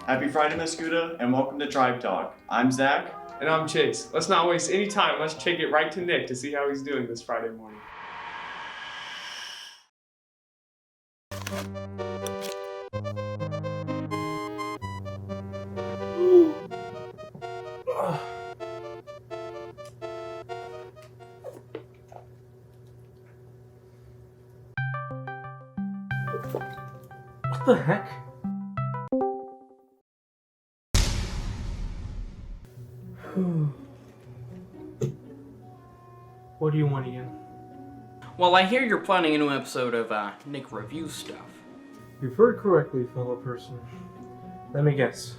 Happy Friday, Mascoutah, and welcome to Tribe Talk. I'm Zach. And I'm Chase. Let's not waste any time. Let's take it right to Nick to see how he's doing this Friday morning. What the heck? What do you want, Ian? Well, I hear you're planning a new episode of Nick Reviews stuff. You've heard correctly, fellow person. Let me guess.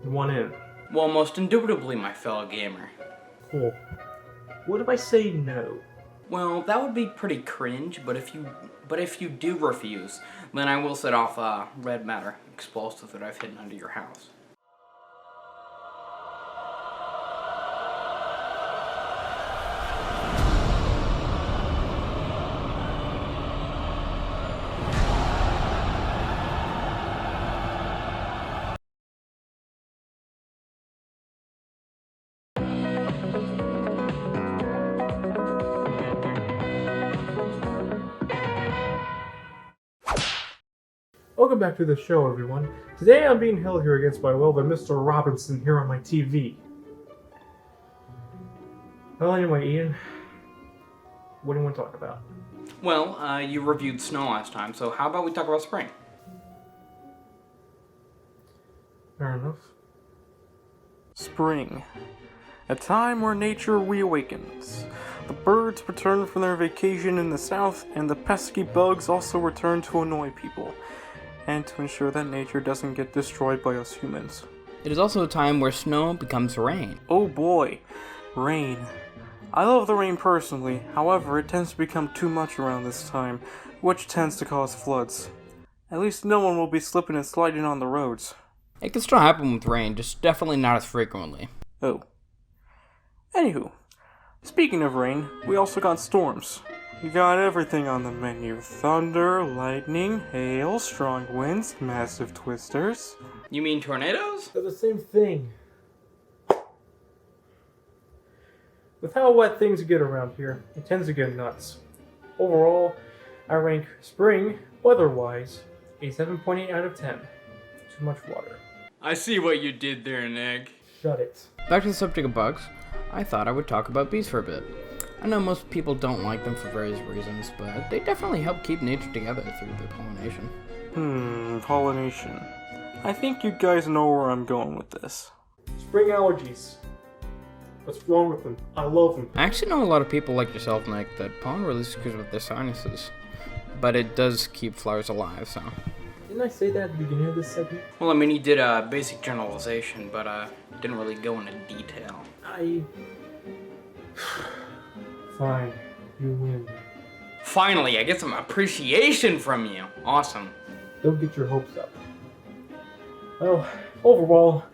You want in? Well, most indubitably, my fellow gamer. Cool. What if I say no? Well, that would be pretty cringe, but if you do refuse, then I will set off red matter explosive that I've hidden under your house. Welcome back to the show, everyone. Today I'm being held here against my will by Mr. Robinson here on my TV. Well, anyway, Ian, what do you want to talk about? Well, you reviewed snow last time, so how about we talk about spring? Fair enough. Spring. A time where nature reawakens. The birds return from their vacation in the south, and the pesky bugs also return to annoy people, and to ensure that nature doesn't get destroyed by us humans. It is also a time where snow becomes rain. Oh boy, rain. I love the rain personally, however it tends to become too much around this time, which tends to cause floods. At least no one will be slipping and sliding on the roads. It can still happen with rain, just definitely not as frequently. Oh. Anywho, speaking of rain, we also got storms. We got everything on the menu. Thunder, lightning, hail, strong winds, massive twisters. You mean tornadoes? They're the same thing. With how wet things get around here, it tends to get nuts. Overall, I rank spring, weather-wise, a 7.8 out of 10. Too much water. I see what you did there, Nick. Shut it. Back to the subject of bugs, I thought I would talk about bees for a bit. I know most people don't like them for various reasons, but they definitely help keep nature together through their pollination. Pollination. I think you guys know where I'm going with this. Spring allergies. What's wrong with them? I love them. I actually know a lot of people like yourself, Nick, that pollen releases because of their sinuses. But it does keep flowers alive, so... Didn't I say that at the beginning of this segment? Well, I mean, you did a basic generalization, but didn't really go into detail. Fine. You win. Finally, I get some appreciation from you. Awesome. Don't get your hopes up. Well, overall,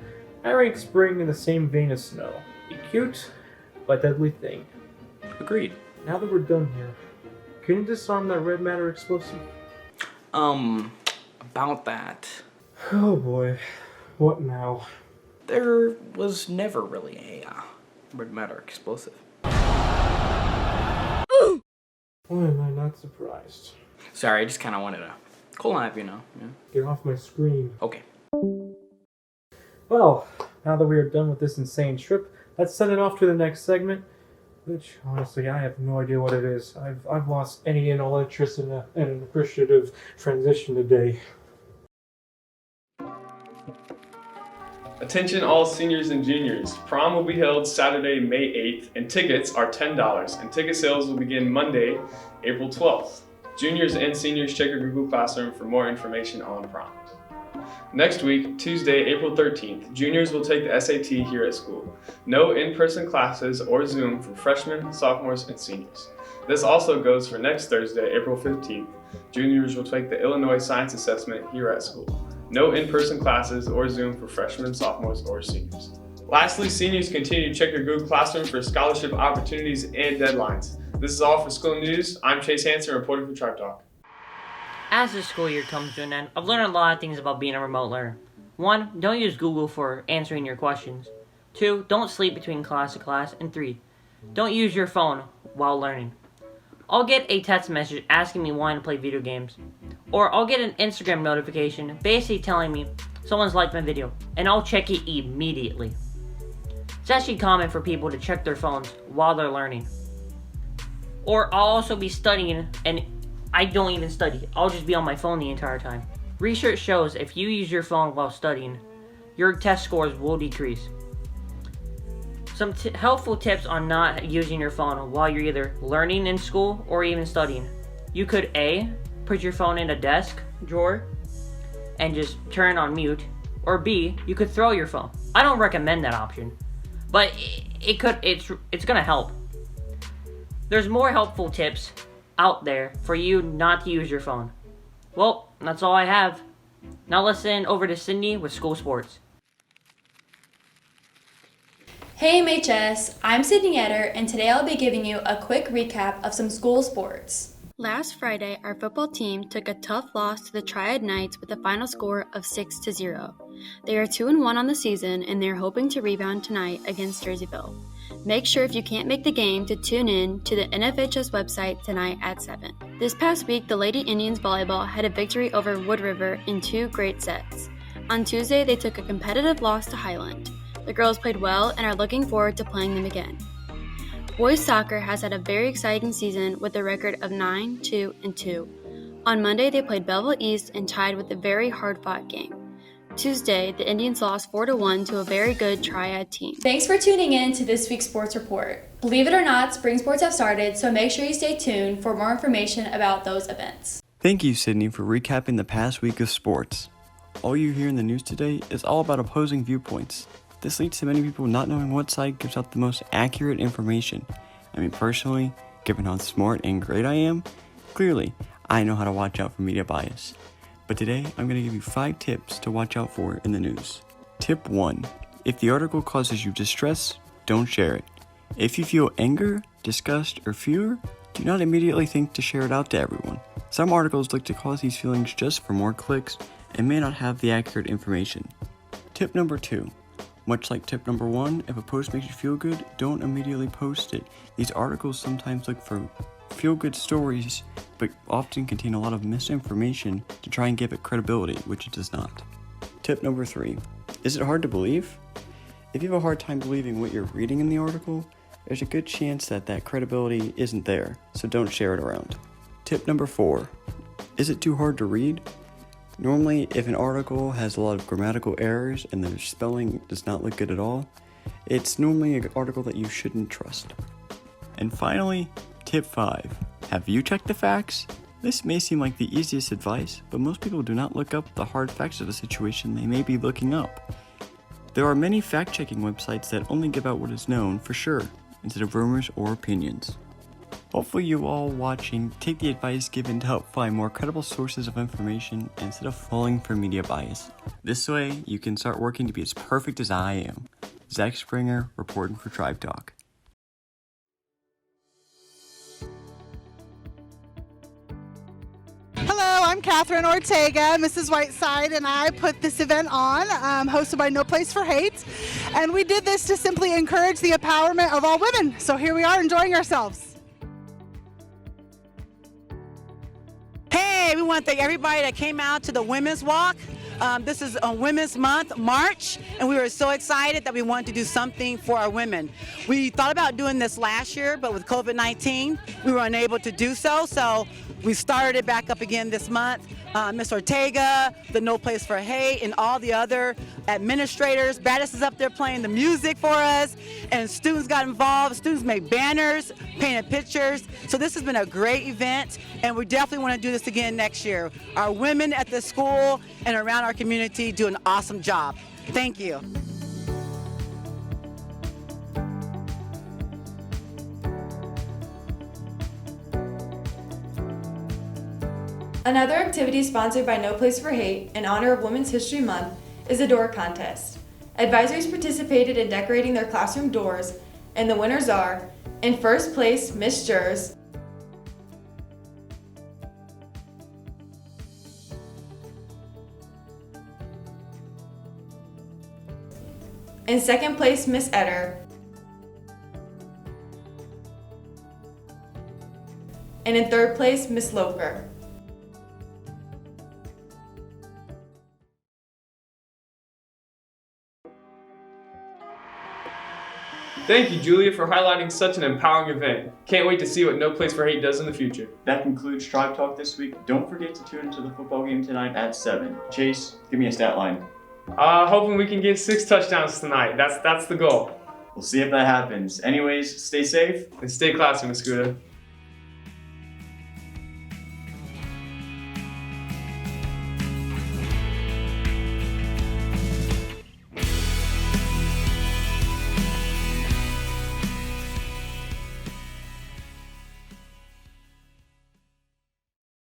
I rank spring in the same vein as snow. A cute, but deadly thing. Agreed. Now that we're done here, can you disarm that red matter explosive? About that. Oh boy. What now? There was never really a red matter explosive. Why am I not surprised? Sorry, I just kind of wanted to cool nap, you know. Yeah. Get off my screen. Okay. Well, now that we are done with this insane trip, let's send it off to the next segment, which, honestly, I have no idea what it is. I've lost any and all interest in an appreciative transition today. Attention all seniors and juniors. Prom will be held Saturday, May 8th, and tickets are $10, and ticket sales will begin Monday, April 12th. Juniors and seniors, check your Google Classroom for more information on prom. Next week, Tuesday, April 13th, juniors will take the SAT here at school. No in-person classes or Zoom for freshmen, sophomores, and seniors. This also goes for next Thursday, April 15th. Juniors will take the Illinois Science Assessment here at school. No in-person classes or Zoom for freshmen, sophomores, or seniors. Lastly, seniors continue to check your Google Classroom for scholarship opportunities and deadlines. This is all for school news. I'm Chase Hansen, reporting for Tribe Talk. As the school year comes to an end, I've learned a lot of things about being a remote learner. 1. Don't use Google for answering your questions. 2. Don't sleep between class to class. And 3. Don't use your phone while learning. I'll get a text message asking me why to play video games. Or I'll get an Instagram notification basically telling me someone's liked my video, and I'll check it immediately. It's actually common for people to check their phones while they're learning. Or I'll also be studying and I don't even study. I'll just be on my phone the entire time. Research shows if you use your phone while studying, your test scores will decrease. Some helpful tips on not using your phone while you're either learning in school or even studying. You could A, put your phone in a desk drawer and just turn on mute. Or B, you could throw your phone. I don't recommend that option, but it's gonna help. There's more helpful tips out there for you not to use your phone. Well, that's all I have. Now let's send over to Sydney with school sports. Hey MHS, I'm Sydney Etter, and today I'll be giving you a quick recap of some school sports. Last Friday, our football team took a tough loss to the Triad Knights with a final score of 6-0. They are 2-1 on the season, and they're hoping to rebound tonight against Jerseyville. Make sure if you can't make the game to tune in to the NFHS website tonight at 7. This past week, the Lady Indians volleyball had a victory over Wood River in 2 great sets. On Tuesday, they took a competitive loss to Highland. The girls played well and are looking forward to playing them again. Boys soccer has had a very exciting season with a record of 9-2-2. On Monday, they played Belleville East and tied with a very hard-fought game. Tuesday, the Indians lost 4-1 to a very good Triad team. Thanks for tuning in to this week's sports report. Believe it or not, spring sports have started, so make sure you stay tuned for more information about those events. Thank you, Sydney, for recapping the past week of sports. All you hear in the news today is all about opposing viewpoints. This leads to many people not knowing what side gives out the most accurate information. I mean, personally, given how smart and great I am, clearly, I know how to watch out for media bias. But today, I'm going to give you 5 tips to watch out for in the news. Tip 1. If the article causes you distress, don't share it. If you feel anger, disgust, or fear, do not immediately think to share it out to everyone. Some articles look to cause these feelings just for more clicks and may not have the accurate information. Tip number 2. Much like tip number 1, if a post makes you feel good, don't immediately post it. These articles sometimes look for feel-good stories, but often contain a lot of misinformation to try and give it credibility, which it does not. Tip number 3. Is it hard to believe? If you have a hard time believing what you're reading in the article, there's a good chance that credibility isn't there, so don't share it around. Tip number 4. Is it too hard to read? Normally, if an article has a lot of grammatical errors and the spelling does not look good at all, it's normally an article that you shouldn't trust. And finally, tip 5. Have you checked the facts? This may seem like the easiest advice, but most people do not look up the hard facts of a situation they may be looking up. There are many fact-checking websites that only give out what is known for sure, instead of rumors or opinions. Hopefully you all watching take the advice given to help find more credible sources of information instead of falling for media bias. This way, you can start working to be as perfect as I am. Zach Springer, reporting for Tribe Talk. Hello, I'm Catherine Ortega, Mrs. Whiteside, and I put this event on, hosted by No Place for Hate. And we did this to simply encourage the empowerment of all women. So here we are enjoying ourselves. Hey, we want to thank everybody that came out to the Women's Walk. This is a Women's Month, March, and we were so excited that we wanted to do something for our women. We thought about doing this last year, but with COVID-19, we were unable to do so, so we started it back up again this month. Ms. Ortega, the No Place for Hate, and all the other administrators. Battis is up there playing the music for us, and students got involved. Students made banners, painted pictures. So this has been a great event, and we definitely want to do this again next year. Our women at the school and around our community do an awesome job. Thank you. Another activity sponsored by No Place for Hate in honor of Women's History Month is a door contest. Advisories participated in decorating their classroom doors, and the winners are, in first place, Miss Jers. In second place, Miss Etter. And in third place, Miss Loper. Thank you, Julia, for highlighting such an empowering event. Can't wait to see what No Place for Hate does in the future. That concludes Tribe Talk this week. Don't forget to tune into the football game tonight at 7. Chase, give me a stat line. Hoping we can get 6 touchdowns tonight. That's the goal. We'll see if that happens. Anyways, stay safe. And stay classy, Mascoutah.